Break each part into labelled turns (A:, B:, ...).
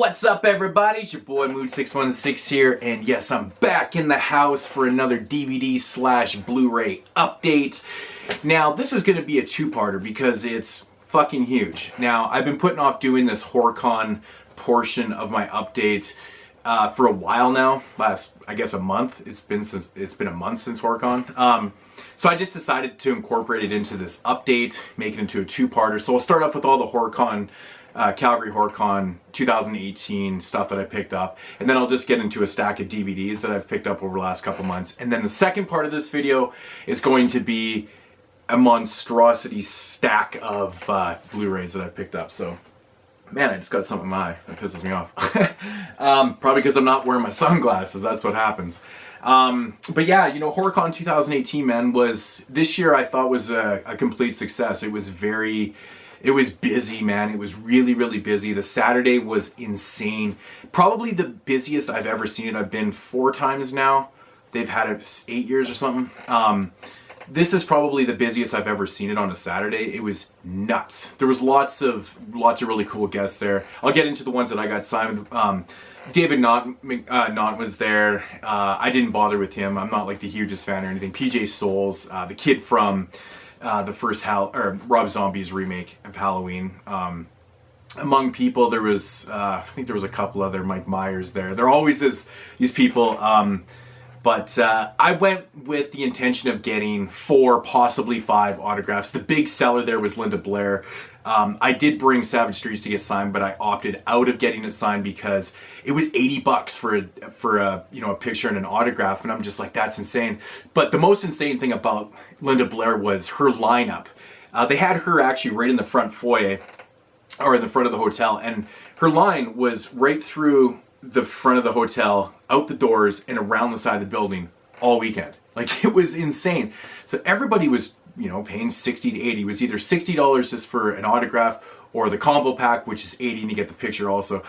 A: What's up, everybody? It's your boy Mood616 here, and yes, I'm back in the house for another DVD/Blu-ray update. Now, this is going to be a two-parter because it's fucking huge. Now, I've been putting off doing this Horrorcon portion of my update for a while now. I guess a month. It's been a month since Horrorcon. So I just decided to incorporate it into this update, make it into a two-parter. So I'll start off with all the Horrorcon. Calgary Horrorcon 2018 stuff that I picked up, and then I'll just get into a stack of DVDs that I've picked up over the last couple months. And then the second part of this video is going to be a monstrosity stack of Blu-rays that I've picked up. So, man, I just got something in my eye that pisses me off. Probably because I'm not wearing my sunglasses. That's what happens. But yeah, you know, Horrorcon 2018, man, this year I thought was a complete success. It was busy, man. It was really, really busy. The Saturday was insane. Probably the busiest I've ever seen it. I've been 4 times now. They've had it 8 years or something. This is probably the busiest I've ever seen it on a Saturday. It was nuts. There was lots of really cool guests there. I'll get into the ones that I got signed with. David Knott was there. I didn't bother with him. I'm not like the hugest fan or anything. PJ Souls, the kid from the first Rob Zombie's remake of Halloween. Among people, there was I think there was a couple other Mike Myers there. There always is these people, but I went with the intention of getting 4, possibly 5 autographs. The big seller there was Linda Blair. I did bring Savage Streets to get signed, but I opted out of getting it signed because it was $80 for a picture and an autograph, and I'm just like, that's insane. But the most insane thing about Linda Blair was her lineup. They had her actually right in the front foyer, or in the front of the hotel, and her line was right through the front of the hotel, out the doors, and around the side of the building all weekend. Like, it was insane. So everybody was, paying $60 to $80. It was either $60 just for an autograph or the combo pack, which is $80 and you get the picture also.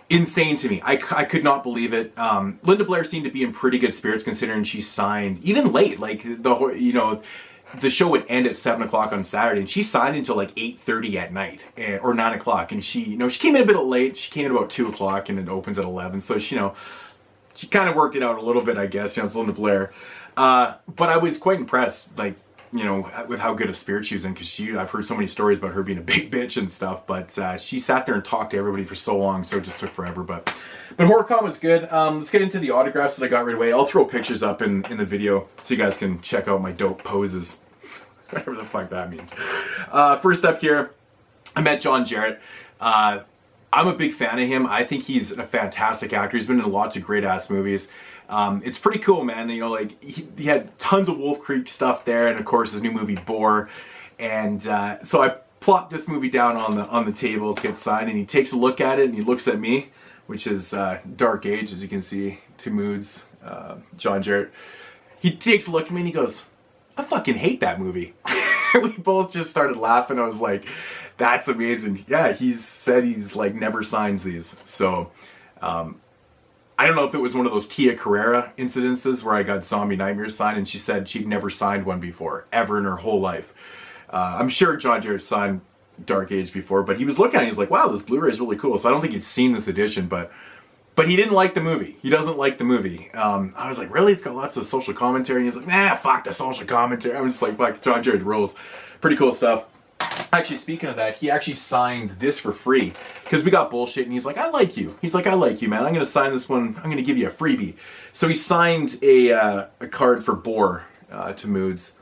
A: Insane to me. I could not believe it. Linda Blair seemed to be in pretty good spirits considering she signed even late. Like, the show would end at 7 o'clock on Saturday, and she signed until like 8:30 at night, or 9 o'clock. And she came in a bit late. She came in about 2 o'clock, and it opens at 11. So she kind of worked it out a little bit, I guess. It's Linda Blair. But I was quite impressed, like, with how good a spirit she was in, because I've heard so many stories about her being a big bitch and stuff, but she sat there and talked to everybody for so long, so it just took forever. But Horrorcon was good. Let's get into the autographs that I got right away. I'll throw pictures up in the video so you guys can check out my dope poses. Whatever the fuck that means. First up here, I met John Jarratt. I'm a big fan of him. I think he's a fantastic actor. He's been in lots of great-ass movies. It's pretty cool, man. He had tons of Wolf Creek stuff there, and of course his new movie Boar. And so I plopped this movie down on the table to get signed, and he takes a look at it, and he looks at me, which is Dark Age, as you can see, 2 moods, John Jarratt. He takes a look at me and he goes, "I fucking hate that movie." We both just started laughing. I was like, that's amazing. Yeah, he's said he's like never signs these. So I don't know if it was one of those Tia Carrera incidences where I got Zombie Nightmares signed, and she said she'd never signed one before, ever in her whole life. I'm sure John Jarratt signed Dark Age before, but he was looking at it, he's like, wow, this Blu-ray is really cool. So I don't think he'd seen this edition, but he didn't like the movie. He doesn't like the movie. I was like, really? It's got lots of social commentary. And he's like, nah, fuck the social commentary. I'm just like, fuck, John Jarratt rules. Pretty cool stuff. Actually, speaking of that, he actually signed this for free because we got bullshit, and he's like, I like you. He's like, I like you, man. I'm going to sign this one. I'm going to give you a freebie. So he signed a card for Boar to Moods,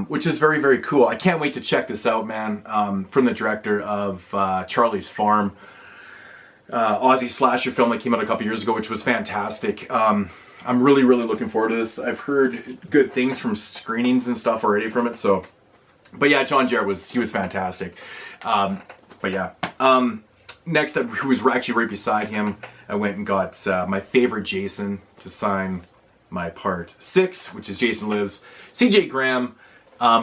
A: which is very, very cool. I can't wait to check this out, man, from the director of Charlie's Farm. Aussie slasher film that came out a couple years ago, which was fantastic. I'm really, really looking forward to this. I've heard good things from screenings and stuff already from it. So, but yeah, John Jarratt was fantastic. But yeah, next up, who was actually right beside him, I went and got my favorite Jason to sign my Part 6, which is Jason Lives. CJ Graham.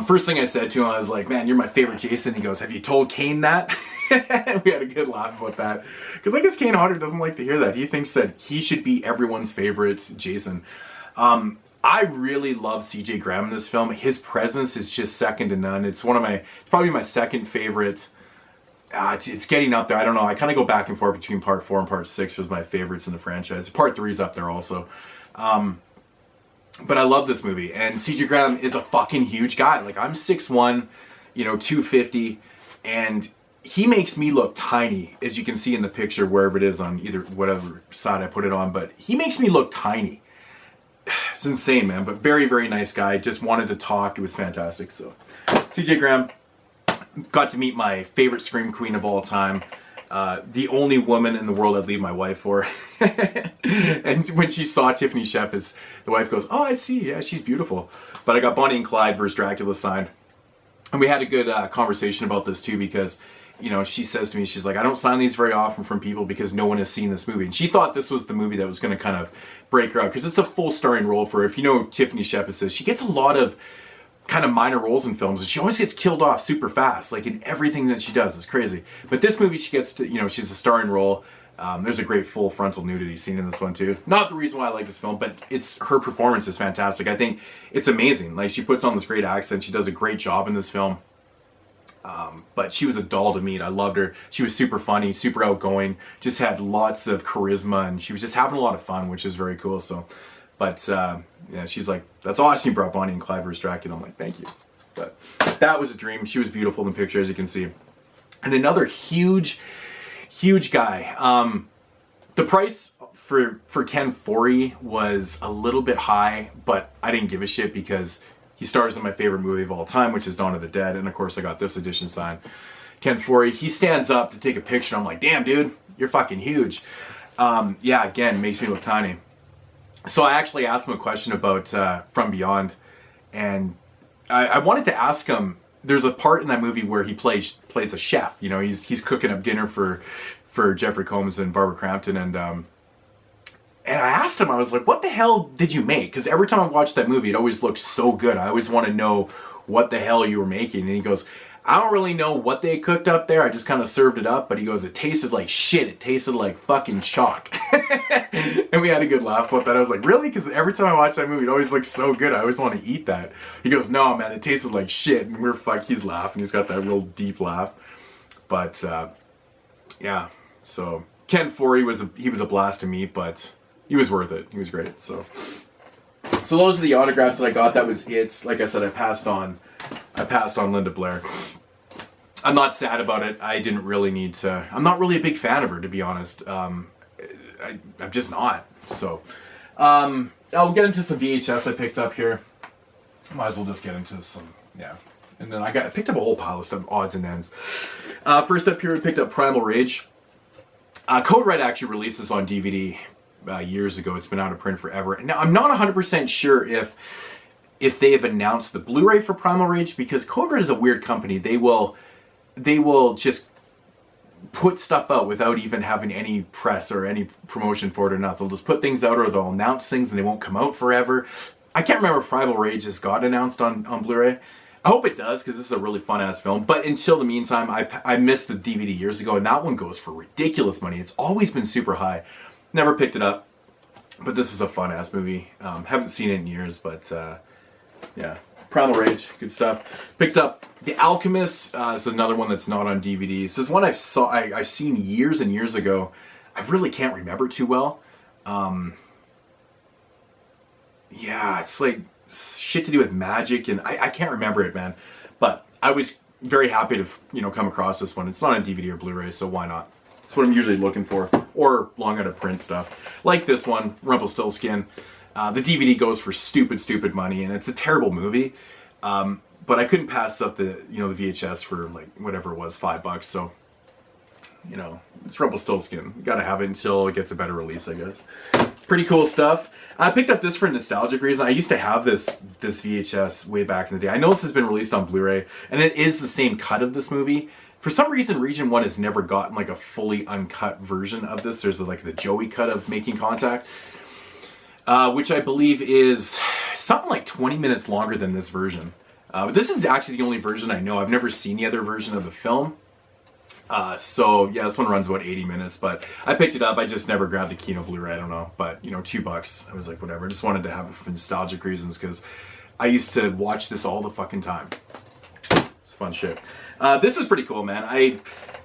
A: First thing I said to him, I was like, man, you're my favorite Jason. He goes, have you told Kane that? We had a good laugh about that. Because I guess Kane Hodder doesn't like to hear that. He thinks that he should be everyone's favorite Jason. I really love CJ Graham in this film. His presence is just second to none. It's probably my second favorite it's getting up there. I don't know. I kind of go back and forth between Part 4 and Part 6 was my favorites in the franchise. Part 3 is up there also. But I love this movie, and CJ Graham is a fucking huge guy. Like, I'm 6'1", 250, and he makes me look tiny, as you can see in the picture, wherever it is on either whatever side I put it on, but he makes me look tiny. It's insane, man, but very, very nice guy. Just wanted to talk. It was fantastic. So, CJ Graham, got to meet my favorite Scream Queen of all time. The only woman in the world I'd leave my wife for. And when she saw Tiffany Shepis, the wife goes, "Oh, I see. Yeah, she's beautiful." But I got Bonnie and Clyde versus Dracula signed. And we had a good conversation about this too, because, she says to me, she's like, "I don't sign these very often from people because no one has seen this movie." And she thought this was the movie that was going to kind of break her out, because it's a full starring role for her. If you know who Tiffany Shepis is, she gets a lot of kind of minor roles in films, and she always gets killed off super fast, like in everything that she does. It's crazy. But this movie, she gets to, she's a starring role. There's a great full frontal nudity scene in this one too. Not the reason why I like this film, but her performance is fantastic. I think it's amazing. Like, she puts on this great accent. She does a great job in this film. But she was a doll to meet. I loved her. She was super funny, super outgoing, just had lots of charisma, and she was just having a lot of fun, which is very cool. So, but yeah, she's like, "That's awesome, you brought Bonnie and Clyde versus Dracula." I'm like, "Thank you." But that was a dream. She was beautiful in the picture, as you can see. And another huge guy. The price for Ken Foree was a little bit high, but I didn't give a shit because he stars in my favorite movie of all time, which is Dawn of the Dead. And of course, I got this edition signed. Ken Foree, he stands up to take a picture. I'm like, "Damn, dude, you're fucking huge." Yeah, again, makes me look tiny. So I actually asked him a question about From Beyond, and I wanted to ask him. There's a part in that movie where he plays a chef. He's cooking up dinner for Jeffrey Combs and Barbara Crampton, and I asked him. I was like, "What the hell did you make?" Because every time I watch that movie, it always looks so good. I always want to know what the hell you were making. And he goes, "I don't really know what they cooked up there. I just kind of served it up." But he goes, "It tasted like shit. It tasted like fucking chalk." And we had a good laugh about that. I was like, "Really?" Because every time I watch that movie, it always looks so good. I always want to eat that. He goes, "No, man, it tasted like shit." And he's laughing. He's got that real deep laugh. But yeah, so Ken Foree was a blast to meet, but he was worth it. He was great. So those are the autographs that I got. That was it. Like I said, I passed on Linda Blair. I'm not sad about it. I didn't really need to. I'm not really a big fan of her, to be honest. I'm just not. So I'll get into some VHS I picked up here. Might as well just get into some, yeah. And then I picked up a whole pile of stuff, odds and ends. First up here, we picked up Primal Rage. Code Red actually released this on DVD years ago. It's been out of print forever. Now, I'm not 100% sure if they have announced the Blu-ray for Primal Rage, because Code Red is a weird company. They will just put stuff out without even having any press or any promotion for it or not. They'll just put things out, or they'll announce things and they won't come out forever. I can't remember if Primal Rage has got announced on Blu-ray. I hope it does, because this is a really fun-ass film. But until the meantime, I missed the DVD years ago, and that one goes for ridiculous money. It's always been super high. Never picked it up, but this is a fun-ass movie. Haven't seen it in years, but yeah. Primal Rage, good stuff. Picked up The Alchemist. This is another one that's not on DVD. This is one I've seen years and years ago. I really can't remember too well. Yeah, it's like shit to do with magic, and I can't remember it, man. But I was very happy to come across this one. It's not on DVD or Blu-ray, so why not? That's what I'm usually looking for, or long out of print stuff. Like this one, Rumpelstiltskin. The DVD goes for stupid money, and it's a terrible movie. But I couldn't pass up the VHS for like whatever it was, $5. So it's Rumpelstiltskin. You gotta have it until it gets a better release, I guess. Pretty cool stuff. I picked up this for a nostalgic reason. I used to have this VHS way back in the day. I know this has been released on Blu-ray, and it is the same cut of this movie. For some reason, Region 1 has never gotten like a fully uncut version of this. There's like the Joey cut of Making Contact, which I believe is something like 20 minutes longer than this version. But this is actually the only version I know. I've never seen the other version of the film. So yeah, this one runs about 80 minutes, but I picked it up. I just never grabbed the Kino Blu-ray. I don't know, but $2. I was like, whatever. I just wanted to have it for nostalgic reasons, because I used to watch this all the fucking time. It's fun shit. This is pretty cool, man.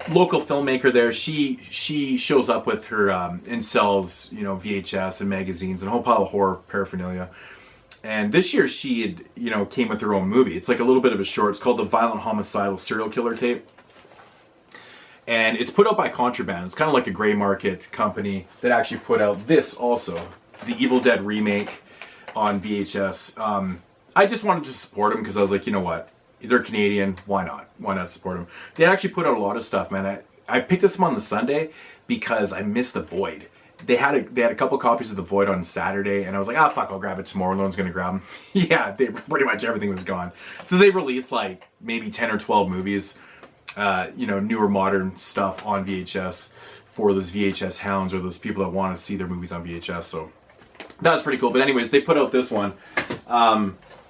A: local filmmaker there. She shows up with her and sells, you know, VHS and magazines and a whole pile of horror paraphernalia. And this year she had, you know, came with her own movie. It's like a little bit of a short. It's called The Violent Homicidal Serial Killer Tape. And it's put out by Contraband. It's kind of like a gray market company that actually put out this also, the Evil Dead remake on VHS. I just wanted to support them because I was like, you know what? They're Canadian. Why not? Why not support them? They actually put out a lot of stuff, man. I picked this up on the Sunday because I missed The Void. They had a couple copies of The Void on Saturday, and I was like, fuck, I'll grab it tomorrow. No one's gonna grab them. Yeah, pretty much everything was gone. So they released like maybe 10 or 12 movies, you know, newer modern stuff on VHS for those VHS hounds or those people that want to see their movies on VHS. So that was pretty cool. But anyways, they put out this one,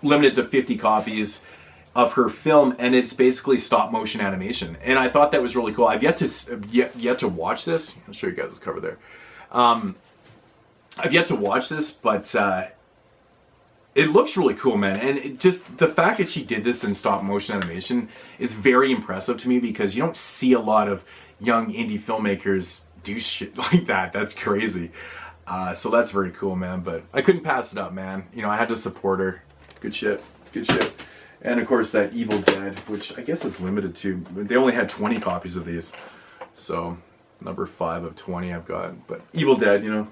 A: limited to 50 copies of her film, and it's basically stop motion animation. And I thought that was really cool. I've yet to watch this. I'll show you guys the cover there. I've yet to watch this, but it looks really cool, man. And it just the fact that she did this in stop motion animation is very impressive to me because you don't see a lot of young indie filmmakers do shit like that. That's crazy. So that's very cool, man. But I couldn't pass it up, man. You know, I had to support her. Good shit. Good shit. And of course that Evil Dead, which I guess is limited to, they only had 20 copies of these. So number 5 of 20 I've got. But Evil Dead, you know,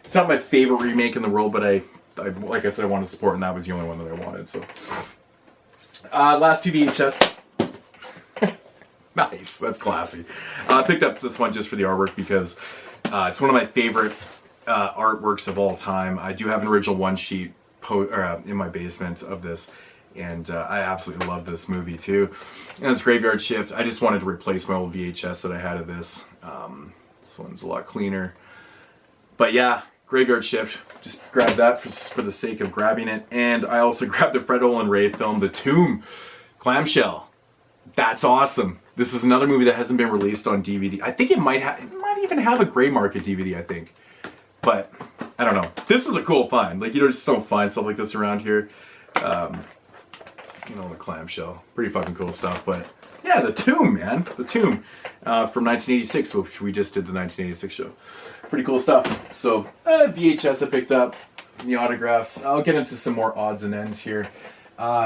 A: it's not my favorite remake in the world, but I like I said, I wanted to support, and that was the only one that I wanted. So last two VHS. Nice, that's classy. I picked up this one just for the artwork because it's one of my favorite artworks of all time. I do have an original one sheet in my basement of this. And I absolutely love this movie too. And it's Graveyard Shift. I just wanted to replace my old VHS that I had of this. This one's a lot cleaner. But yeah, Graveyard Shift. Just grabbed that for the sake of grabbing it. And I also grabbed the Fred Olen Ray film, The Tomb Clamshell. That's awesome. This is another movie that hasn't been released on DVD. I think it might even have a gray market DVD, I think. But I don't know. This was a cool find. Like, you just don't find stuff like this around here. You know, the clamshell. Pretty fucking cool stuff. But yeah, The Tomb, man. The Tomb from 1986, which we just did the 1986 show. Pretty cool stuff. So VHS I picked up, the autographs. I'll get into some more odds and ends here.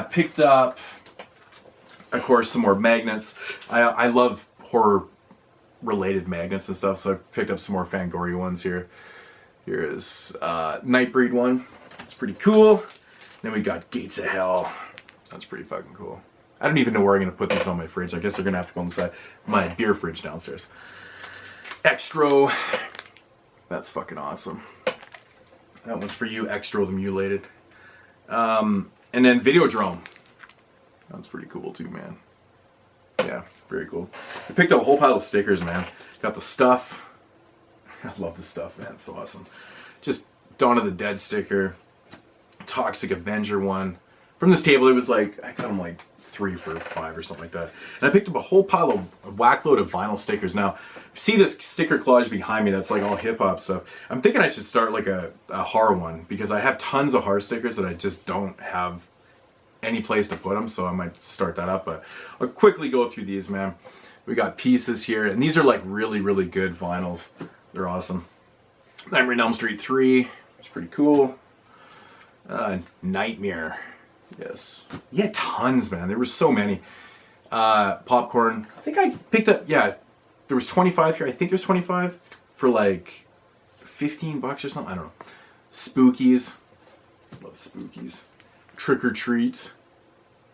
A: Picked up, of course, some more magnets. I love horror related magnets and stuff, so I picked up some more Fangoria ones here. Here is Nightbreed one. It's pretty cool. Then we got Gates of Hell. That's pretty fucking cool. I don't even know where I'm going to put these on my fridge. I guess they're going to have to go on the side. My beer fridge downstairs. Extro. That's fucking awesome. That one's for you, Extro the Mutilated. And then Videodrome. That's pretty cool too, man. Yeah, very cool. I picked up a whole pile of stickers, man. Got the stuff. I love the stuff, man. It's so awesome. Just Dawn of the Dead sticker. Toxic Avenger one. From this table, it was like, I got them like 3 for $5 or something like that. And I picked up a whole pile of a whack load of vinyl stickers. Now, see this sticker collage behind me that's like all hip-hop stuff. I'm thinking I should start like a horror one because I have tons of horror stickers that I just don't have any place to put them, so I might start that up. But I'll quickly go through these, man. We got pieces here, and these are like really, really good vinyls. They're awesome. Nightmare on Elm Street 3, it's pretty cool. Nightmare. Yes. Yeah, tons, man. There were so many. Popcorn. I think I picked up, yeah, there was 25 here. I think there's 25 for like $15 or something. I don't know. Spookies. Love Spookies. Trick or Treat.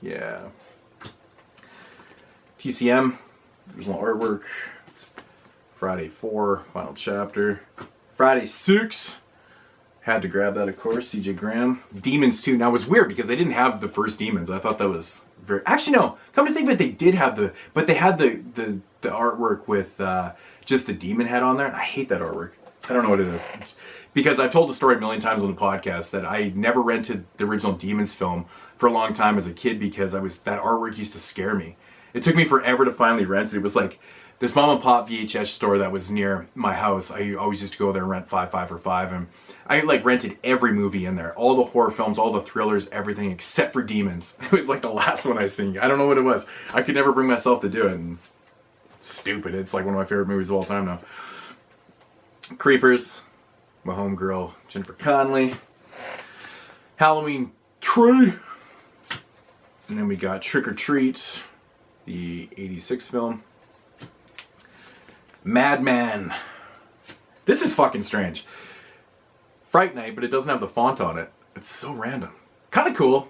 A: Yeah. TCM. Original artwork. Friday 4. Final chapter. Friday 6. Had to grab that, of course. CJ Graham. Demons 2. Now, it was weird because they didn't have the first Demons. I thought that was very... Actually, no. Come to think of it, they did have the... But they had the artwork with just the demon head on there. And I hate that artwork. I don't know what it is. Because I've told the story a million times on the podcast that I never rented the original Demons film for a long time as a kid because that artwork used to scare me. It took me forever to finally rent it. It was like this mom and pop VHS store that was near my house. I always used to go there and rent 5 for $5, and I like rented every movie in there, all the horror films, all the thrillers, everything except for Demons. It was like the last one I seen. I don't know what it was. I could never bring myself to do it. And stupid. It's like one of my favorite movies of all time now. Creepers, my homegirl Jennifer Connelly. Halloween Tree. And then we got Trick or Treat, the 86 film. Madman. This is fucking strange. Fright Night, but it doesn't have the font on it. It's so random. Kind of cool,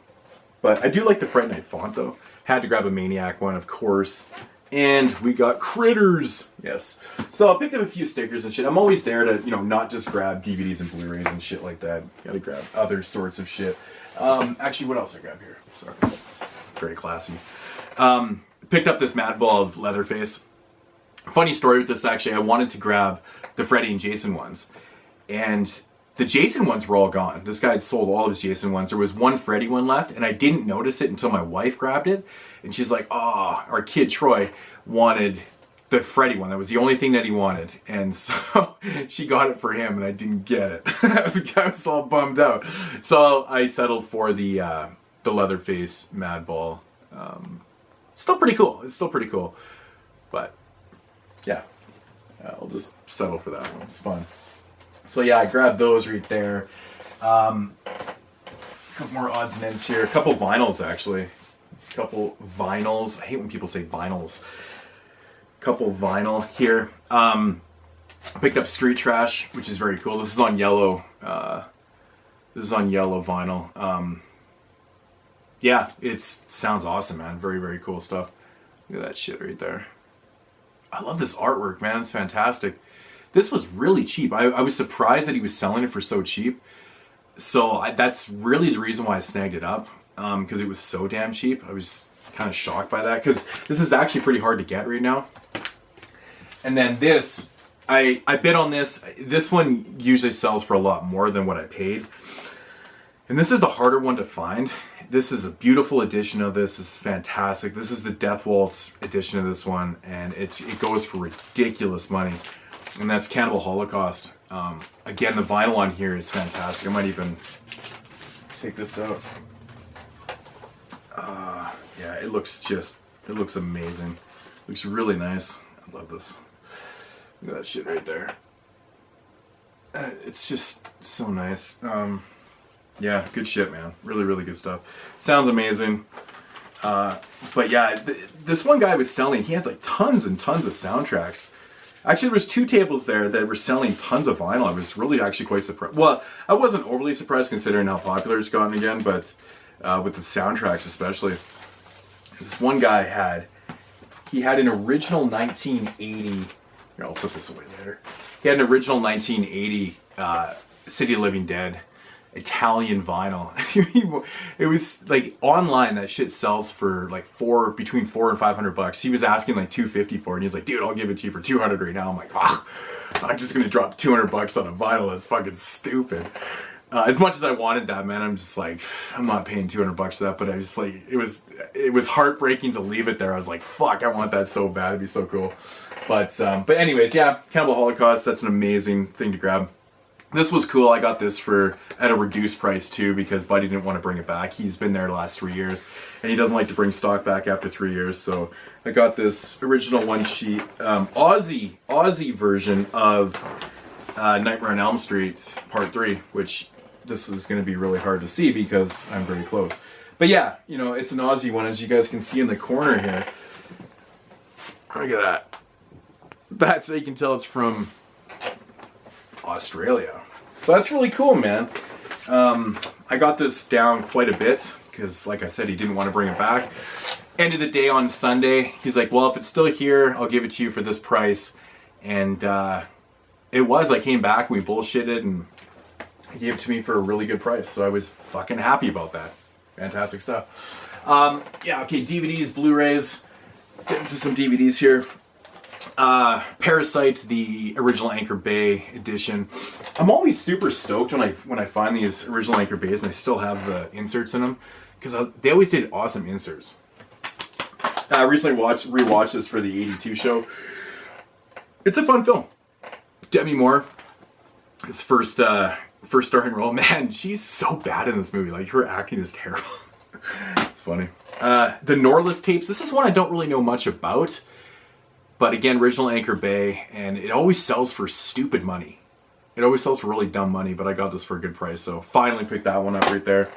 A: but I do like the Fright Night font though. Had to grab a Maniac one, of course. And we got Critters. Yes. So I picked up a few stickers and shit. I'm always there to, you know, not just grab DVDs and Blu-rays and shit like that. Gotta grab other sorts of shit. Actually, what else I grabbed here? Sorry. Very classy. Picked up this Mad Ball of Leatherface. Funny story with this, actually. I wanted to grab the Freddy and Jason ones. And the Jason ones were all gone. This guy had sold all of his Jason ones. There was one Freddy one left, and I didn't notice it until my wife grabbed it. And she's like, oh, our kid Troy wanted the Freddy one. That was the only thing that he wanted. And so she got it for him, and I didn't get it. I was all bummed out. So I settled for the Leatherface Mad Ball. Still pretty cool. It's still pretty cool. But, yeah. I'll just settle for that one. It's fun. So yeah, I grabbed those right there. A couple more odds and ends here. A couple vinyls, actually. A couple vinyls. I hate when people say vinyls. A couple vinyl here. I picked up Street Trash, which is very cool. This is on yellow. This is on yellow vinyl. Yeah, it sounds awesome, man. Very, very cool stuff. Look at that shit right there. I love this artwork, man. It's fantastic. This was really cheap. I was surprised that he was selling it for so cheap. So that's really the reason why I snagged it up, because it was so damn cheap. I was kind of shocked by that, because this is actually pretty hard to get right now. And then this, I bid on this. This one usually sells for a lot more than what I paid. And this is the harder one to find. This is a beautiful edition of this. This is fantastic. This is the Death Waltz edition of this one, and it goes for ridiculous money. And that's Cannibal Holocaust. Again, the vinyl on here is fantastic. I might even take this out. Yeah, it looks amazing. Looks really nice. I love this. Look at that shit right there. It's just so nice. Yeah, good shit, man. Really, really good stuff. Sounds amazing. But yeah, this one guy was selling, he had like tons and tons of soundtracks. Actually, there was two tables there that were selling tons of vinyl. I was really actually quite surprised. Well, I wasn't overly surprised considering how popular it's gotten again, but with the soundtracks especially. This one guy had an original 1980, here, I'll put this away later. He had an original 1980 City of Living Dead Italian vinyl. It was like online, that shit sells for like between $400 and $500. He was asking like $250 for it, and he's like, dude, I'll give it to you for $200 right now. I'm like, I'm just gonna drop $200 on a vinyl. That's fucking stupid. As much as I wanted that, man, I'm just like, I'm not paying $200 for that. But I was like, it was heartbreaking to leave it there. I was like, fuck, I want that so bad. It'd be so cool. But anyways, yeah, Cannibal Holocaust. That's an amazing thing to grab. This was cool. I got this at a reduced price too, because Buddy didn't want to bring it back. He's been there the last 3 years, and he doesn't like to bring stock back after 3 years. So I got this original one sheet Aussie version of Nightmare on Elm Street Part 3, which this is going to be really hard to see because I'm very close. But yeah, you know, it's an Aussie one, as you guys can see in the corner here. Look at that. That's how you can tell it's from Australia. So that's really cool, man. I got this down quite a bit because, like I said, he didn't want to bring it back. End of the day on Sunday, he's like, well, if it's still here, I'll give it to you for this price. And it was. I came back and we bullshitted, and he gave it to me for a really good price. So I was fucking happy about that. Fantastic stuff. Yeah, okay, DVDs, Blu-rays. Get into some DVDs here. Parasite, the original Anchor Bay edition. I'm always super stoked when I find these original Anchor Bays and I still have the inserts in them, because they always did awesome inserts. I recently rewatched this for the 82 show. It's a fun film. Demi Moore, his first starring role. Man, she's so bad in this movie. Like, her acting is terrible. It's funny. The Norliss tapes. This is one I don't really know much about. But again, original Anchor Bay, and it always sells for stupid money. It always sells for really dumb money, but I got this for a good price, so finally picked that one up right there.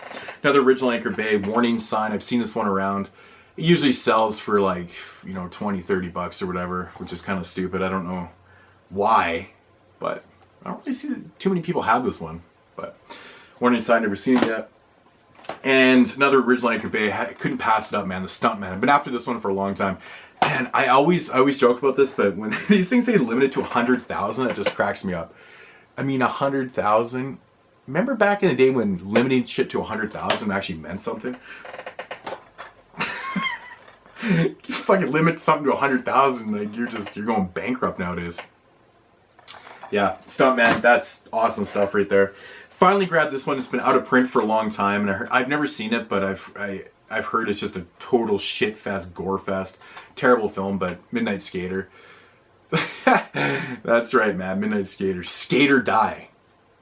A: Another original Anchor Bay warning sign. I've seen this one around. It usually sells for like, you know, 20, 30 bucks or whatever, which is kind of stupid. I don't know why, but I don't really see too many people have this one. But warning sign, never seen it yet. And another original Anchor Bay. I couldn't pass it up, man. The Stuntman. I've been after this one for a long time. And I always joke about this, but when these things say limited to 100,000, it just cracks me up. I mean, 100,000. Remember back in the day when limiting shit to 100,000 actually meant something? You fucking limit something to 100,000, like you're going bankrupt nowadays. Yeah, Stuntman, that's awesome stuff right there. Finally grabbed this one. It's been out of print for a long time, and I've never seen it, but I've heard it's just a total shit fest, gore fest, terrible film. But Midnight Skater. That's right, man. Midnight Skater. Skate or die.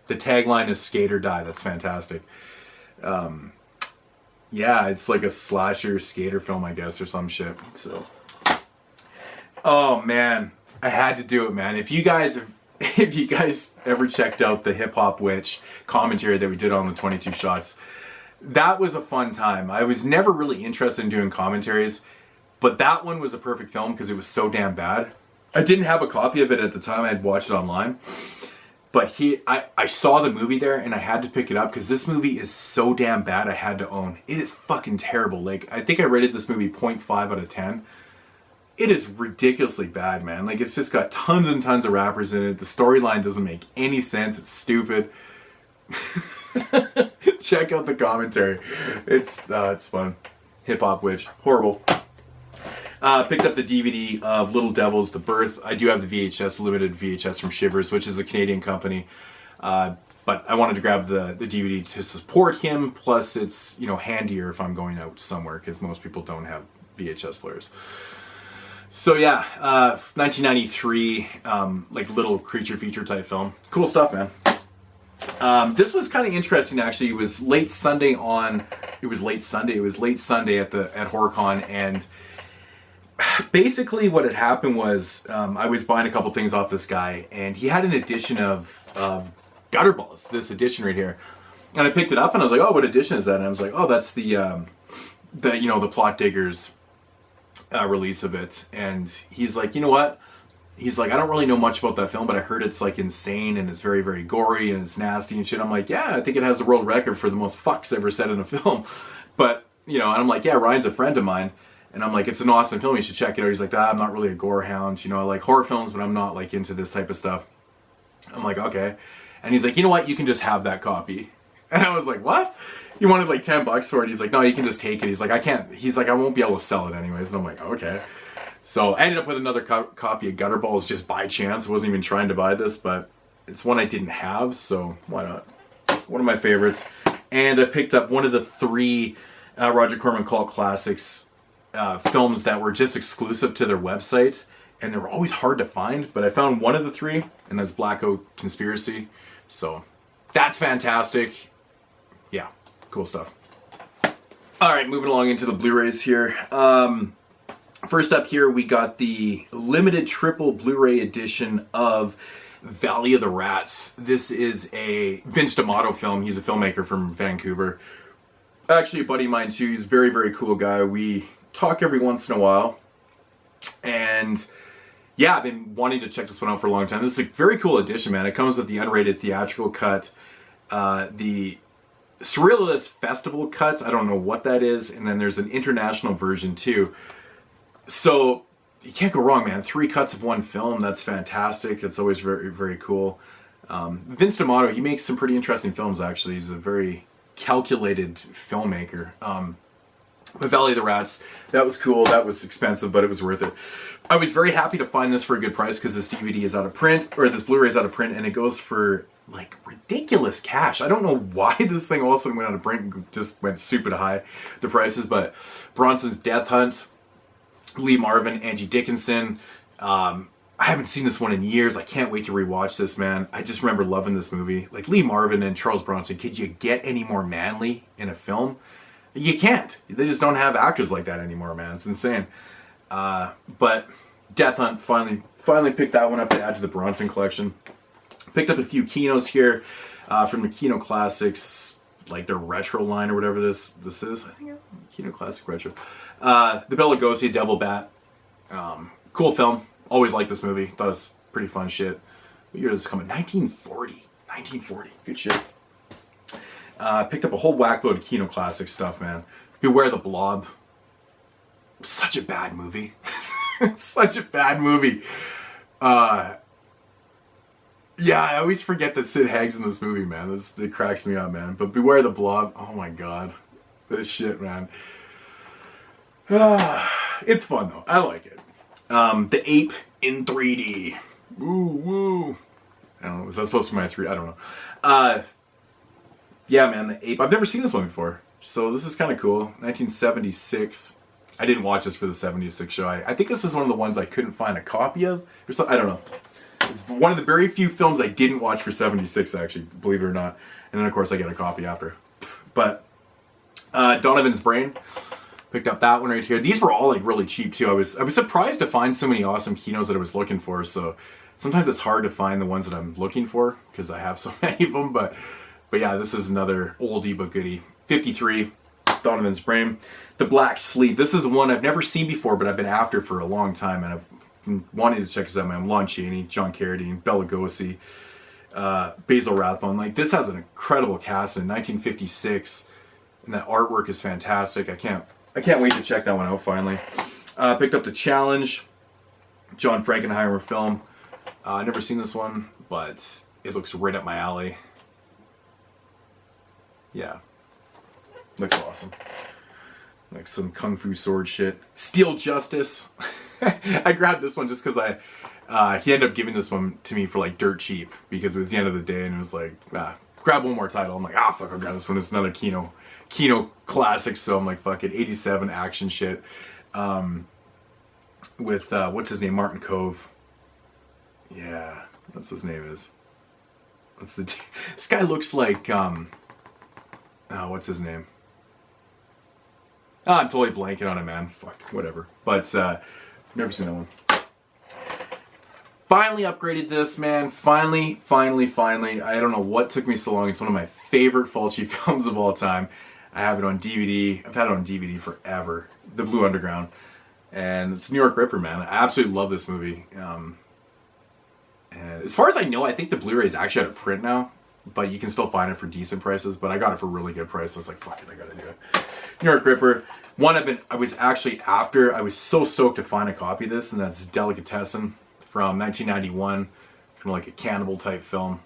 A: The tagline is skate or die. That's fantastic. Yeah, it's like a slasher skater film, I guess, or some shit. So, oh man, I had to do it, man. If you guys ever checked out the Hip Hop Witch commentary that we did on the 22 Shots, that was a fun time. I was never really interested in doing commentaries, but that one was a perfect film because it was so damn bad. I didn't have a copy of it at the time. I had watched it online. But I saw the movie there and I had to pick it up because this movie is so damn bad I had to own. It is fucking terrible. Like, I think I rated this movie 0.5 out of 10. It is ridiculously bad, man. Like, it's just got tons and tons of rappers in it. The storyline doesn't make any sense. It's stupid. Check out the commentary. It's fun. Hip Hop Witch. Horrible. Picked up the DVD of Little Devils, The Birth. I do have the VHS, limited VHS from Shivers, which is a Canadian company. But I wanted to grab the DVD to support him. Plus, it's, you know, handier if I'm going out somewhere because most people don't have VHS players. So yeah, 1993, like little creature feature type film. Cool stuff, man. This was kind of interesting actually. It was late Sunday at Horrorcon, and basically what had happened was I was buying a couple things off this guy, and he had an edition of Gutterballs, this edition right here. And I picked it up and I was like, oh, what edition is that? And I was like, oh, that's the Plot Diggers release of it. And he's like, you know what? He's like, I don't really know much about that film, but I heard it's like insane and it's very, very gory and it's nasty and shit. I'm like, yeah, I think it has the world record for the most fucks ever said in a film. But, you know, and I'm like, yeah, Ryan's a friend of mine. And I'm like, it's an awesome film, you should check it out. He's like, I'm not really a gore hound. You know, I like horror films, but I'm not like into this type of stuff. I'm like, okay. And he's like, you know what? You can just have that copy. And I was like, what? He wanted like 10 bucks for it. He's like, no, you can just take it. He's like, I can't. He's like, I won't be able to sell it anyways. And I'm like, okay. So I ended up with another copy of Gutterballs just by chance. I wasn't even trying to buy this, but it's one I didn't have, so why not? One of my favorites. And I picked up one of the 3 Roger Corman Cult Classics films that were just exclusive to their website, and they were always hard to find, but I found one of the 3, and that's Black Oak Conspiracy. So that's fantastic. Yeah, cool stuff. All right, moving along into the Blu-rays here. First up here, we got the limited triple Blu-ray edition of Valley of the Rats. This is a Vince D'Amato film. He's a filmmaker from Vancouver. Actually, a buddy of mine too. He's a very, very cool guy. We talk every once in a while. And yeah, I've been wanting to check this one out for a long time. This is a very cool edition, man. It comes with the unrated theatrical cut, the Surrealist Festival cut. I don't know what that is. And then there's an international version too. So you can't go wrong, man. 3 cuts of one film. That's fantastic. It's always very, very cool. Vince D'Amato, he makes some pretty interesting films, actually. He's a very calculated filmmaker. But Valley of the Rats, that was cool. That was expensive, but it was worth it. I was very happy to find this for a good price because this DVD is out of print, or this Blu-ray is out of print, and it goes for like ridiculous cash. I don't know why this thing all of a sudden went out of print and just went super high, the prices, but Bronson's Death Hunt, Lee Marvin, Angie Dickinson. I haven't seen this one in years. I can't wait to rewatch this, man. I just remember loving this movie. Like Lee Marvin and Charles Bronson, could you get any more manly in a film? You can't. They just don't have actors like that anymore, man. It's insane. But Death Hunt, finally picked that one up to add to the Bronson collection. Picked up a few Kinos here from the Kino Classics, like their retro line or whatever this is. I think Kino Classic Retro. The Bela Lugosi Devil Bat. Cool film. Always liked this movie. Thought it was pretty fun shit. What year did this come in? 1940. 1940. Good shit. Picked up a whole whack load of Kino Classic stuff, man. Beware the Blob. Such a bad movie. Such a bad movie. Yeah, I always forget that Sid Haig's in this movie, man. It cracks me up, man. But Beware the Blob. Oh my god. This shit, man. It's fun, though. I like it. The Ape in 3D. Woo, woo. I don't know. Was that supposed to be my 3? I don't know. Yeah, man, The Ape. I've never seen this one before. So this is kind of cool. 1976. I didn't watch this for the 76 show. I think this is one of the ones I couldn't find a copy of. Or something. I don't know. It's one of the very few films I didn't watch for 76, actually, believe it or not. And then, of course, I get a copy after. But Donovan's Brain, picked up that one right here. These were all like really cheap too. I was surprised to find so many awesome Kinos that I was looking for. So sometimes it's hard to find the ones that I'm looking for because I have so many of them. But yeah, this is another oldie but goodie. 53, Donovan's Brain. The Black Sleep. This is one I've never seen before, but I've been after for a long time, and I've been wanting to check this out. Man, Lon Chaney, John Carradine, Bela Lugosi, Basil Rathbone. Like, this has an incredible cast in 1956, and that artwork is fantastic. I can't wait to check that one out finally. Picked up The Challenge, John Frankenheimer film. I've never seen this one, but it looks right up my alley. Yeah. Looks awesome. Like some kung fu sword shit. Steel Justice. I grabbed this one just because he ended up giving this one to me for like dirt cheap because it was the end of the day and it was like, grab one more title. I'm like, fuck, I'll grab this one. It's another Kino classic. So I'm like, fuck it. 87 action shit. With, what's his name? Martin Cove. Yeah, that's his name is. This guy looks like, what's his name? I'm totally blanking on it, man. Fuck, whatever. But, never seen that one. Finally upgraded this, man. Finally. I don't know what took me so long. It's one of my favorite Fulci films of all time. I have it on DVD. I've had it on DVD forever. The Blue Underground. And it's New York Ripper, man. I absolutely love this movie. And as far as I know, I think the Blu-ray is actually out of print now. But you can still find it for decent prices. But I got it for a really good price. So I was like, fuck it, I gotta do it. New York Ripper. One I was actually after. I was so stoked to find a copy of this. And that's Delicatessen from 1991. Kind of like a cannibal type film.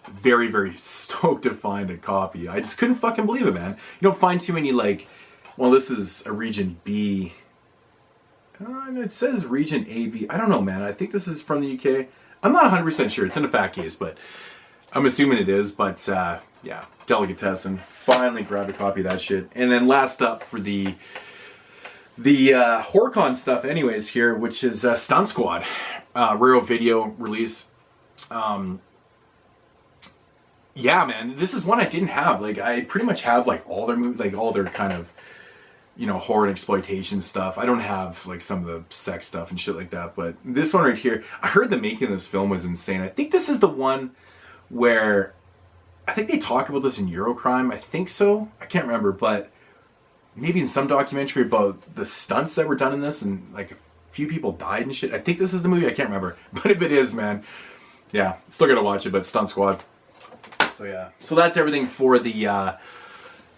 A: Very, very stoked to find a copy. I just couldn't fucking believe it, man. You don't find too many like, well, this is a region B. It says region A, B. I don't know, man. I think this is from the UK. I'm not 100% sure. It's in a fat case, but I'm assuming it is. But yeah, Delicatessen. Finally grabbed a copy of that shit. And then last up for the Horrorcon stuff anyways here, which is Stunt Squad. Rare video release. Yeah, man, this is one I didn't have. Like, I pretty much have like all their movies, like all their kind of, you know, horror and exploitation stuff. I don't have like some of the sex stuff and shit like that, but this one right here, I heard the making of this film was insane. I think this is the one where, I think they talk about this in Eurocrime. I think so. I can't remember, but maybe in some documentary about the stunts that were done in this and like a few people died and shit. I think this is the movie. I can't remember, but if it is, man, yeah, still gotta watch it. But Stunt Squad. So yeah, so that's everything for the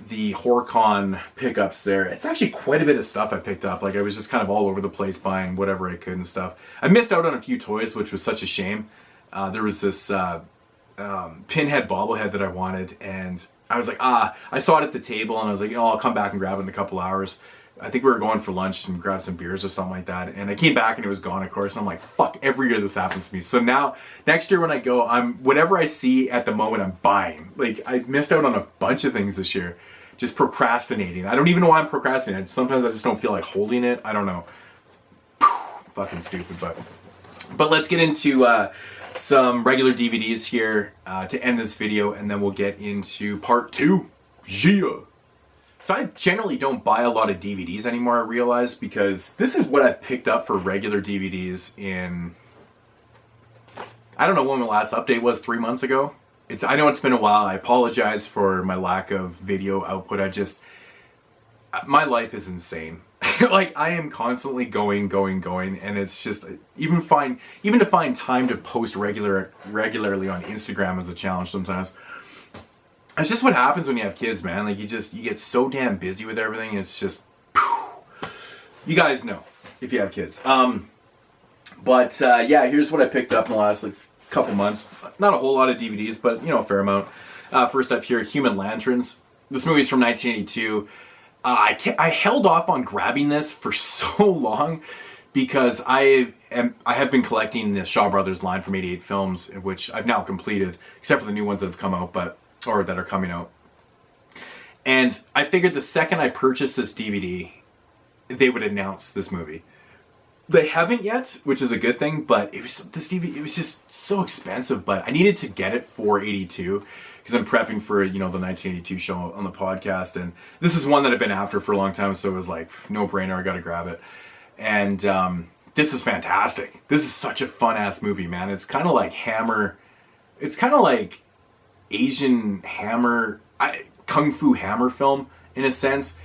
A: Horrorcon pickups there. It's actually quite a bit of stuff I picked up. Like, I was just kind of all over the place buying whatever I could and stuff. I missed out on a few toys, which was such a shame. There was this pinhead bobblehead that I wanted, and I was like, I saw it at the table, and I was like, I'll come back and grab it in a couple hours. I think we were going for lunch and grab some beers or something like that. And I came back and it was gone, of course. And I'm like, fuck, every year this happens to me. So now, next year when I go, whatever I see at the moment, I'm buying. Like, I missed out on a bunch of things this year. Just procrastinating. I don't even know why I'm procrastinating. Sometimes I just don't feel like holding it. I don't know. Fucking stupid, but let's get into some regular DVDs here to end this video. And then we'll get into part 2. Yeah. So I generally don't buy a lot of DVDs anymore, I realize, because this is what I picked up for regular DVDs in... I don't know when my last update was, 3 months ago. I know it's been a while. I apologize for my lack of video output. My life is insane. Like, I am constantly going, and it's just, even to find time to post regularly on Instagram is a challenge sometimes. It's just what happens when you have kids, man. Like, you get so damn busy with everything. It's just, you guys know if you have kids. Yeah, here's what I picked up in the last couple months. Not a whole lot of DVDs, but a fair amount. First up here, Human Lanterns. This movie's from 1982. I held off on grabbing this for so long because I have been collecting the Shaw Brothers line from 88 Films, which I've now completed, except for the new ones that have come out, or that are coming out. And I figured the second I purchased this DVD, they would announce this movie. They haven't yet, which is a good thing, but it was just so expensive, but I needed to get it for 82 because I'm prepping for, the 1982 show on the podcast, and this is one that I've been after for a long time, so it was like, no brainer, I gotta grab it. And this is fantastic. This is such a fun-ass movie, man. It's kind of like Hammer. It's kind of like Asian Hammer, Kung Fu Hammer film, in a sense.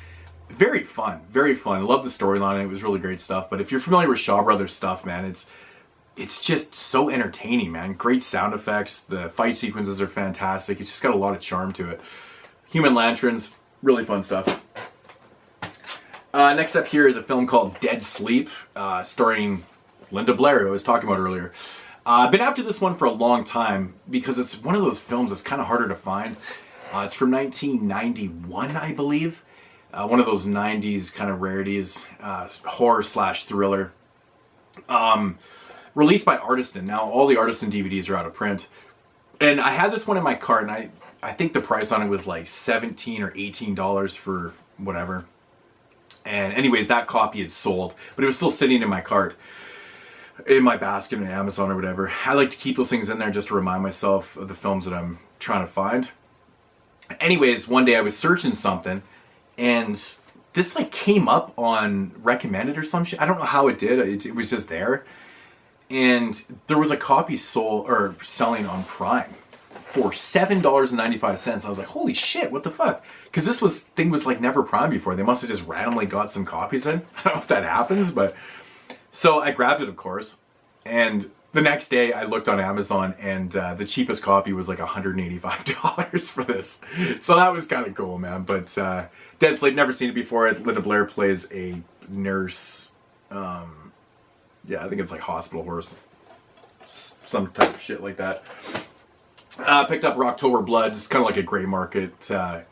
A: Very fun, very fun. I love the storyline. It was really great stuff. But if you're familiar with Shaw Brothers stuff, man, it's just so entertaining, man. Great sound effects. The fight sequences are fantastic. It's just got a lot of charm to it. Human Lanterns, really fun stuff. Next up here is a film called Dead Sleep, starring Linda Blair, who I was talking about earlier. I've been after this one for a long time because it's one of those films that's kind of harder to find. It's from 1991, I believe. One of those 90s kind of rarities, horror/thriller. Released by Artisan. Now, all the Artisan DVDs are out of print. And I had this one in my cart, and I think the price on it was like $17 or $18 for whatever. And anyways, that copy had sold, but it was still sitting in my cart, in my basket on Amazon or whatever. I like to keep those things in there just to remind myself of the films that I'm trying to find. Anyways, one day I was searching something, and this came up on recommended or some shit. I don't know how it did. It was just there. And there was a copy selling on Prime for $7.95. I was like, holy shit, what the fuck? Because this thing was never Prime before. They must have just randomly got some copies in. I don't know if that happens, but... So I grabbed it, of course. And the next day I looked on Amazon, and the cheapest copy was like $185 for this. So that was kind of cool, man. But Dead Sleep, never seen it before. Linda Blair plays a nurse. Yeah, I think it's like hospital horse. Some type of shit like that. Picked up Rocktober Blood. It's kind of like a gray market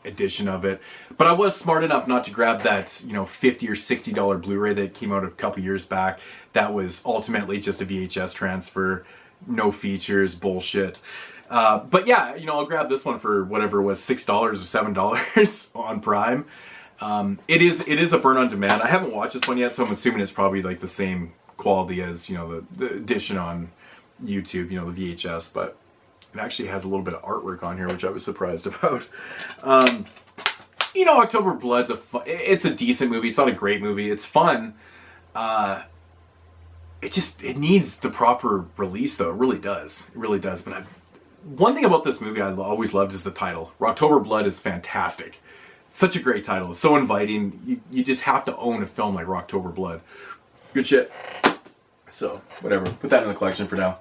A: edition of it. But I was smart enough not to grab that, $50 or $60 Blu-ray that came out a couple years back. That was ultimately just a VHS transfer. No features, bullshit. But yeah, I'll grab this one for whatever it was, $6 or $7 on Prime. It is a burn on demand. I haven't watched this one yet, so I'm assuming it's probably like the same quality as, the edition on YouTube, the VHS, but it actually has a little bit of artwork on here, which I was surprised about. October Blood's it's a decent movie. It's not a great movie. It's fun. It needs the proper release, though. It really does. It really does. But one thing about this movie I always loved is the title. Rocktober Blood is fantastic. Such a great title. It's so inviting. You just have to own a film like Rocktober Blood. Good shit. So, whatever. Put that in the collection for now.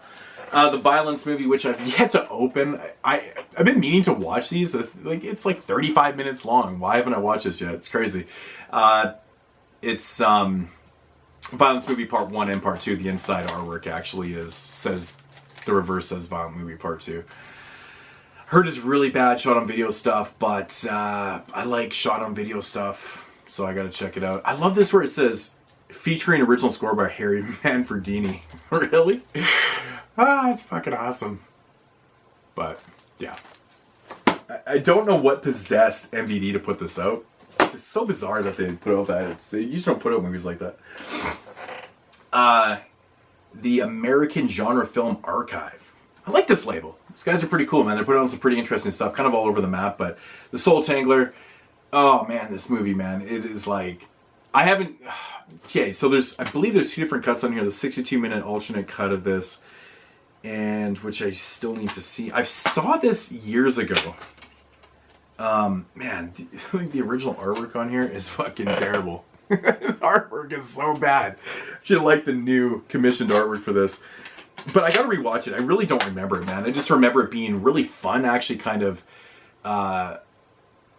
A: The Violence movie, which I've yet to open. I've been meaning to watch these. It's like 35 minutes long. Why haven't I watched this yet? It's crazy. It's Violence movie Part 1 and Part 2. The inside artwork actually says the reverse says Violent movie Part 2. Heard it's really bad shot on video stuff, but I like shot on video stuff, so I gotta check it out. I love this where it says featuring original score by Harry Manfredini. Really? It's fucking awesome. But, yeah. I don't know what possessed MVD to put this out. It's just so bizarre that they put out that. They usually don't put out movies like that. The American Genre Film Archive. I like this label. These guys are pretty cool, man. They're putting on some pretty interesting stuff, kind of all over the map, but The Soul Tangler, Oh man, this movie, man, it is like, I haven't, okay, so I believe there's two different cuts on here, the 62-minute alternate cut of this, and which I still need to see. I saw this years ago. Man, the original artwork on here is fucking terrible. The artwork is so bad. Should like the new commissioned artwork for this. But I gotta rewatch it. I really don't remember it, man. I just remember it being really fun, actually kind of,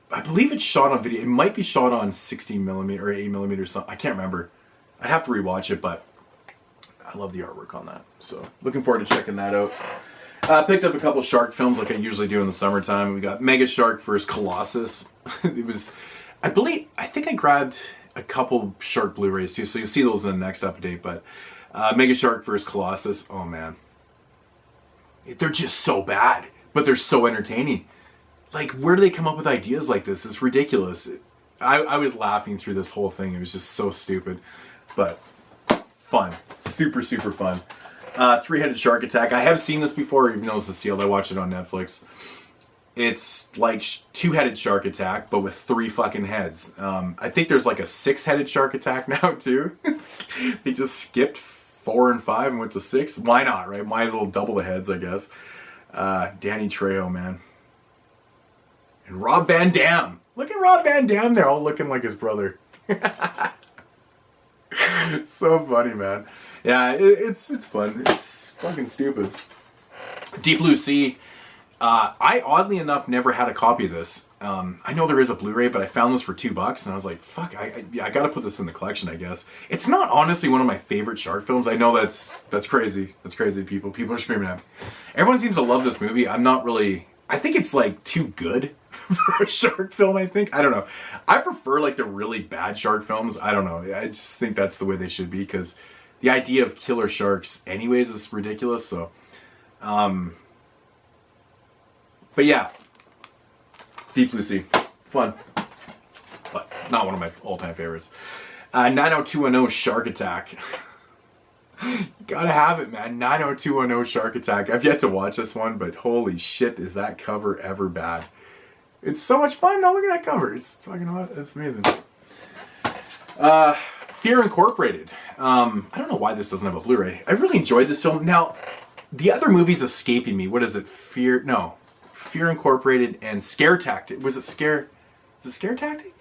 A: I believe it's shot on video. It might be shot on 16mm or 8mm or something. I can't remember. I'd have to rewatch it, but I love the artwork on that. So looking forward to checking that out. Picked up a couple shark films like I usually do in the summertime. We got Mega Shark vs. Colossus. It was, I think I grabbed a couple shark Blu-rays too, so you'll see those in the next update. But Mega Shark vs. Colossus, oh man. They're just so bad, but they're so entertaining. Like, where do they come up with ideas like this? It's ridiculous. I was laughing through this whole thing. It was just so stupid, but fun. Super, super fun. Three-headed shark attack. I have seen this before, even though it's a sealed. I watched it on Netflix. It's like two-headed shark attack, but with 3 fucking heads. I think there's like a 6-headed shark attack now, too. They just skipped 4 and 5 and went to 6. Why not, right? Might as well double the heads, I guess. Danny Trejo, man. And Rob Van Dam. Look at Rob Van Dam there, all looking like his brother. So funny, man. Yeah, it's fun. It's fucking stupid. Deep Blue Sea. I, oddly enough, never had a copy of this. I know there is a Blu-ray, but I found this for $2, and I was like, fuck, I gotta put this in the collection, I guess. It's not honestly one of my favorite shark films. I know that's crazy. That's crazy, people. People are screaming at me. Everyone seems to love this movie. I'm not really... I think it's like too good for a shark film, I think. I don't know. I prefer like the really bad shark films. I don't know. I just think that's the way they should be, because the idea of killer sharks anyways is ridiculous. So, but yeah, Deep Blue Sea, fun, but not one of my all-time favorites. 90210 Shark Attack. You gotta have it, man. 90210 Shark Attack. I've yet to watch this one, but holy shit, is that cover ever bad. It's so much fun. Now look at that cover. It's fucking awesome. It's amazing. Fear Incorporated. I don't know why this doesn't have a Blu-ray. I really enjoyed this film. Now, the other movie's escaping me. What is it? Fear Incorporated and Scare Tactic. Is it Scare Tactic?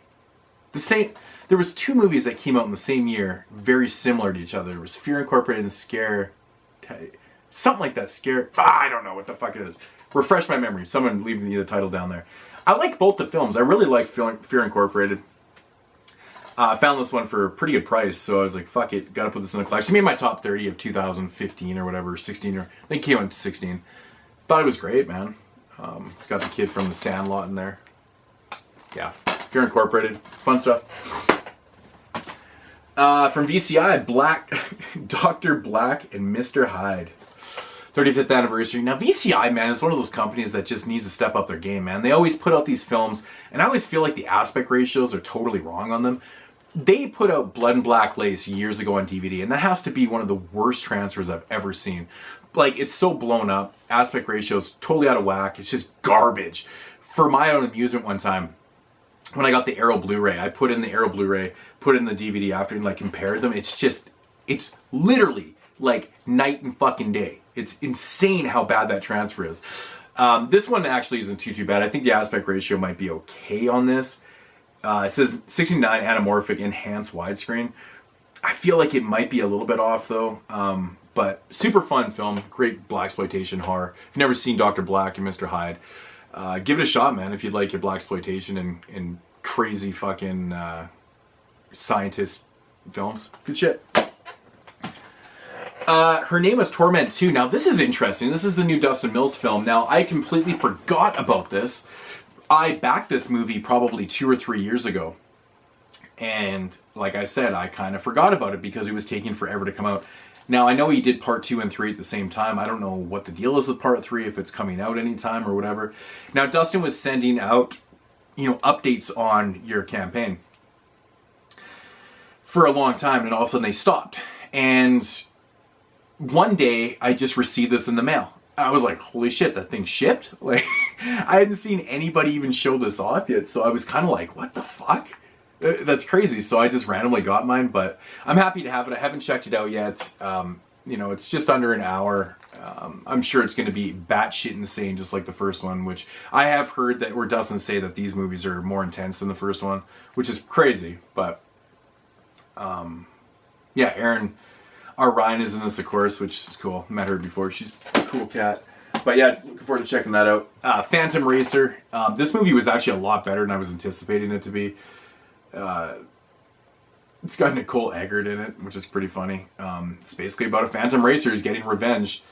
A: There was 2 movies that came out in the same year, very similar to each other. There was Fear Incorporated and Scare... something like that. I don't know what the fuck it is. Refresh my memory. Someone leave me the title down there. I like both the films. I really like Fear Incorporated. I found this one for a pretty good price, so I was like, fuck it, gotta put this in the collection. Made my top 30 of 2015 or whatever, 16, or I think it came out in 16. Thought it was great, man. Got the kid from The Sandlot in there. Yeah, Fear Incorporated, fun stuff. From VCI, Dr. Black and Mr. Hyde. 35th anniversary. Now, VCI, man, is one of those companies that just needs to step up their game, man. They always put out these films, and I always feel like the aspect ratios are totally wrong on them. They put out Blood and Black Lace years ago on DVD, and that has to be one of the worst transfers I've ever seen. Like, it's so blown up. Aspect ratios totally out of whack. It's just garbage. For my own amusement one time, when I got the Arrow Blu-ray, I put in the Arrow Blu-ray, put in the DVD after, and like compared them. It's literally like night and fucking day. It's insane how bad that transfer is. This one actually isn't too bad. I think the aspect ratio might be okay on this. It says 69 anamorphic enhanced widescreen. I feel like it might be a little bit off though. But super fun film, great blaxploitation horror. If you've never seen Dr. Black and Mr. Hyde, give it a shot, man. If you'd like your blaxploitation and crazy fucking scientist films, good shit. Her Name is Torment 2. Now, this is interesting. This is the new Dustin Mills film. Now, I completely forgot about this. I backed this movie probably 2 or 3 years ago. And, like I said, I kind of forgot about it because it was taking forever to come out. Now, I know he did part 2 and 3 at the same time. I don't know what the deal is with part 3, if it's coming out anytime or whatever. Now, Dustin was sending out, updates on your campaign for a long time, and all of a sudden they stopped. And one day, I just received this in the mail. I was like, holy shit, that thing shipped? Like, I hadn't seen anybody even show this off yet, so I was kind of like, what the fuck? That's crazy. So I just randomly got mine, but I'm happy to have it. I haven't checked it out yet. You know, it's just under an hour. I'm sure it's going to be batshit insane, just like the first one, which I have heard that, or doesn't say that these movies are more intense than the first one, which is crazy. But yeah, Erin R. Ryan is in this, of course, which is cool. Met her before. She's a cool cat. But yeah, looking forward to checking that out. Phantom Racer. This movie was actually a lot better than I was anticipating it to be. It's got Nicole Eggert in it, which is pretty funny. It's basically about a phantom racer who's getting revenge,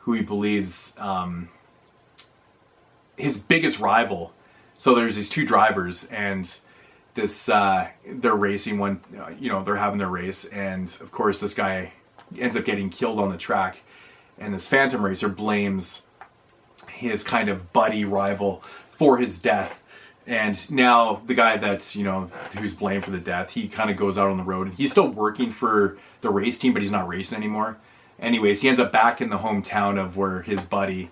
A: who he believes his biggest rival. So there's these two drivers, and this they're racing one. You know, they're having their race, and of course this guy ends up getting killed on the track, and this phantom racer blames his kind of buddy rival for his death. And now the guy that's, you know, who's blamed for the death, he kind of goes out on the road. He's still working for the race team, but he's not racing anymore. Anyways, he ends up back in the hometown of where his buddy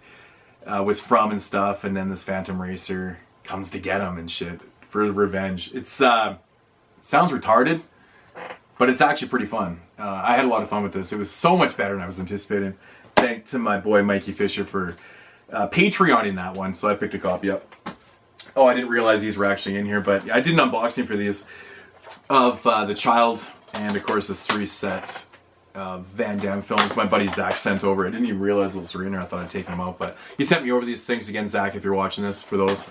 A: was from and stuff. And then this phantom racer comes to get him and shit for revenge. It's sounds retarded, but it's actually pretty fun. I had a lot of fun with this. It was so much better than I was anticipating. Thanks to my boy Mikey Fisher for Patreoning that one, so I picked a copy up. Oh, I didn't realize these were actually in here, but I did an unboxing for these of The Child, and of course this 3-set Van Damme films my buddy Zach sent over. I didn't even realize those were in there. I thought I'd take them out, but he sent me over these things again, Zach, if you're watching this, for those.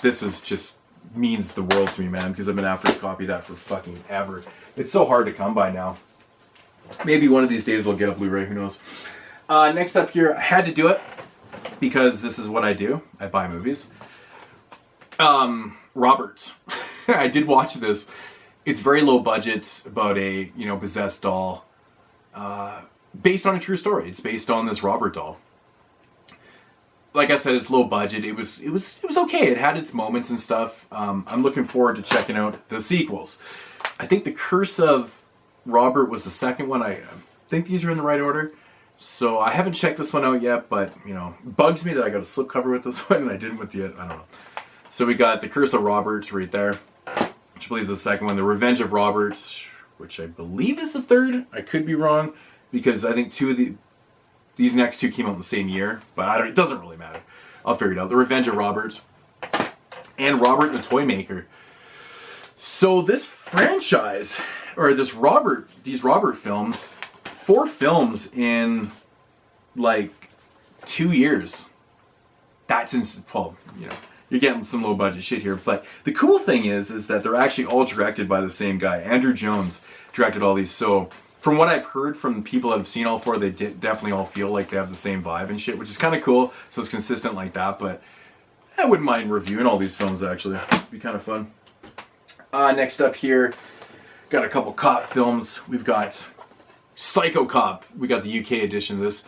A: This is just means the world to me, man, because I've been after a copy of that for fucking ever. It's so hard to come by now. Maybe one of these days we'll get a Blu-ray, who knows. Next up here, I had to do it because this is what I do. I buy movies. Robert. I did watch this. It's very low budget, about a, you know, possessed doll, based on a true story. It's based on this Robert doll. Like I said, it's low budget. It was okay. It had its moments and stuff. I'm looking forward to checking out the sequels. I think The Curse of Robert was the second one. I think these are in the right order. So I haven't checked this one out yet, but, you know, bugs me that I got a slipcover with this one and I didn't with the, I don't know. So we got The Curse of Robert right there, which I believe is the second one. The Revenge of Robert, which I believe is the third. I could be wrong, because I think these next two came out in the same year, but it doesn't really matter. I'll figure it out. The Revenge of Robert and Robert the Toy Maker. So this franchise, or these Robert films, 4 films in like 2 years. That's well, you know, you're getting some low budget shit here, but the cool thing is that they're actually all directed by the same guy. Andrew Jones directed all these. So from what I've heard from people that have seen all 4, they definitely all feel like they have the same vibe and shit, which is kind of cool. So it's consistent like that, but I wouldn't mind reviewing all these films actually. It'd be kind of fun. Next up here, got a couple cop films. We've got Psycho Cop. We got the UK edition of this.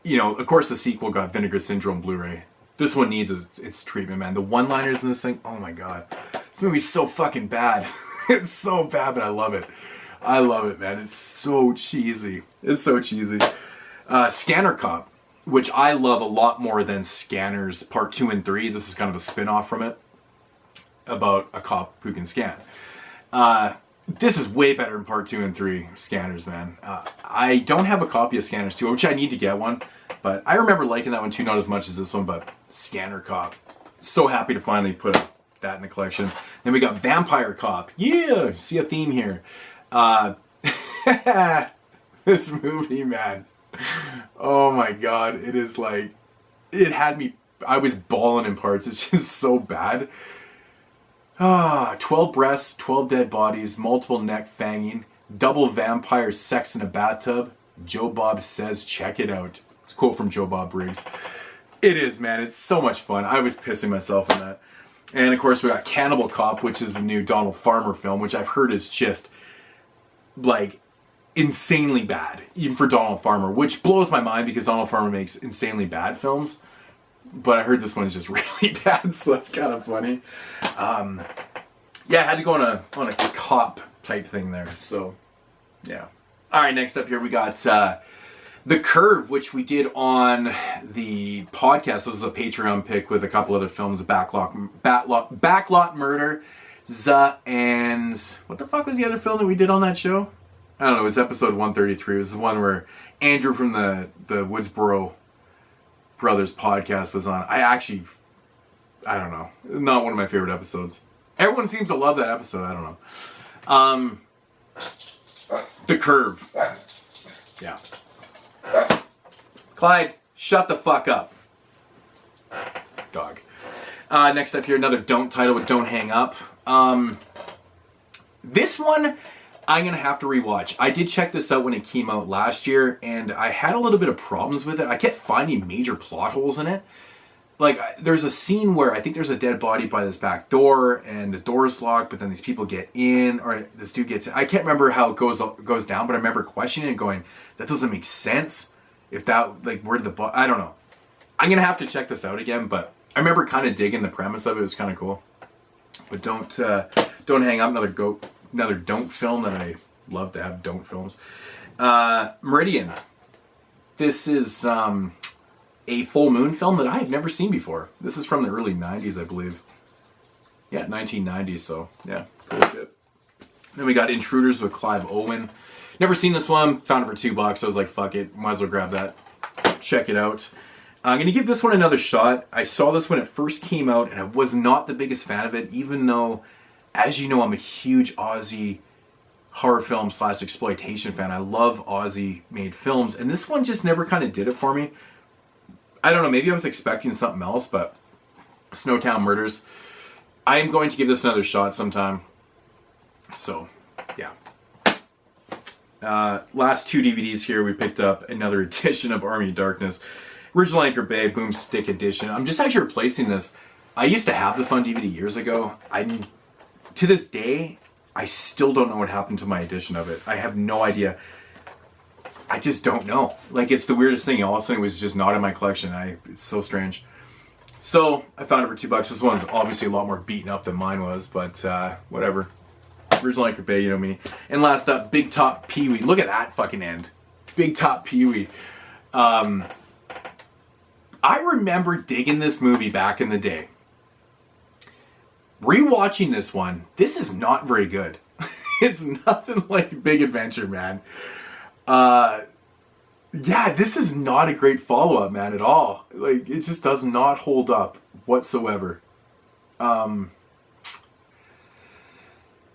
A: You know, of course the sequel got Vinegar Syndrome Blu-ray. This one needs its treatment, man. The one-liners in this thing, oh my god. This movie's so fucking bad. It's so bad, but I love it. I love it, man. It's so cheesy. It's so cheesy. Scanner Cop, which I love a lot more than Scanners Part 2 and 3. This is kind of a spin-off from it, about a cop who can scan. This is way better than Part 2 and 3 Scanners, man. I don't have a copy of Scanners 2, which I need to get one. But I remember liking that one too, not as much as this one, but Scanner Cop. So happy to finally put that in the collection. Then we got Vampire Cop. Yeah, see a theme here. This movie, man. Oh my god, it is like, it had me, I was bawling in parts. It's just so bad. 12 breasts, 12 dead bodies, multiple neck fanging, double vampire sex in a bathtub. Joe Bob says, check it out. It's a quote from Joe Bob Briggs. It is, man. It's so much fun. I was pissing myself on that. And of course we got Cannibal Cop, which is the new Donald Farmer film, which I've heard is just like insanely bad, even for Donald Farmer, which blows my mind because Donald Farmer makes insanely bad films. But I heard this one is just really bad, so that's kind of funny. Yeah, I had to go on a cop type thing there. So, yeah. All right, next up here we got The Curve, which we did on the podcast. This is a Patreon pick with a couple other films, Backlot Murder, and what the fuck was the other film that we did on that show? I don't know, it was episode 133. It was the one where Andrew from the Woodsboro Brothers podcast was on. I don't know. Not one of my favorite episodes. Everyone seems to love that episode. I don't know. The Curve. Yeah. Clyde, shut the fuck up. Dog. Next up here, another Don't title with Don't Hang Up. This one, I'm going to have to rewatch. I did check this out when it came out last year, and I had a little bit of problems with it. I kept finding major plot holes in it. Like, there's a scene where I think there's a dead body by this back door, and the door is locked, but then these people get in, or this dude gets in. I can't remember how it goes down, but I remember questioning it, going, that doesn't make sense. If that, like, where did the body... I don't know. I'm going to have to check this out again, but I remember kind of digging the premise of it. It was kind of cool. But don't hang up. Another Don't film that I love to have Don't films. Meridian. This is... a full moon film that I had never seen before. This is from the early 90s, I believe. Yeah, 1990s, so yeah, cool shit. Then we got Intruders with Clive Owen. Never seen this one, found it for $2. I was like, fuck it, might as well grab that. Check it out. I'm going to give this one another shot. I saw this when it first came out, and I was not the biggest fan of it, even though, as you know, I'm a huge Aussie horror film / exploitation fan. I love Aussie-made films, and this one just never kind of did it for me. I don't know, maybe I was expecting something else, but Snowtown Murders. I am going to give this another shot sometime. So, yeah. Last two DVDs here, we picked up another edition of Army of Darkness. Original Anchor Bay, Boomstick Edition. I'm just actually replacing this. I used to have this on DVD years ago. To this day, I still don't know what happened to my edition of it. I have no idea. I just don't know. Like, it's the weirdest thing. All of a sudden, it was just not in my collection. It's so strange. So, I found it for $2. This one's obviously a lot more beaten up than mine was, but whatever. Original Anchor Bay, you know me. And last up, Big Top Pee-wee. Look at that fucking end. Big Top Pee-wee. I remember digging this movie back in the day. Rewatching this one, this is not very good. It's nothing like Big Adventure, man. Yeah, this is not a great follow-up, man, at all. Like, it just does not hold up whatsoever.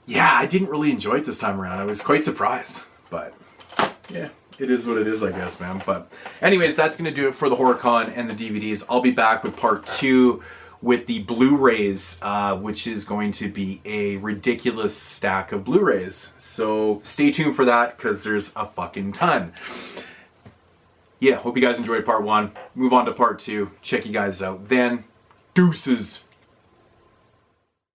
A: Yeah, I didn't really enjoy it this time around. I was quite surprised, but yeah, it is what it is, I guess, man. But anyways, that's going to do it for the Horrorcon and the DVDs. I'll be back with part 2 with the Blu-rays, which is going to be a ridiculous stack of Blu-rays. So stay tuned for that, because there's a fucking ton. Yeah, hope you guys enjoyed part 1. Move on to part 2. Check you guys out then. Deuces.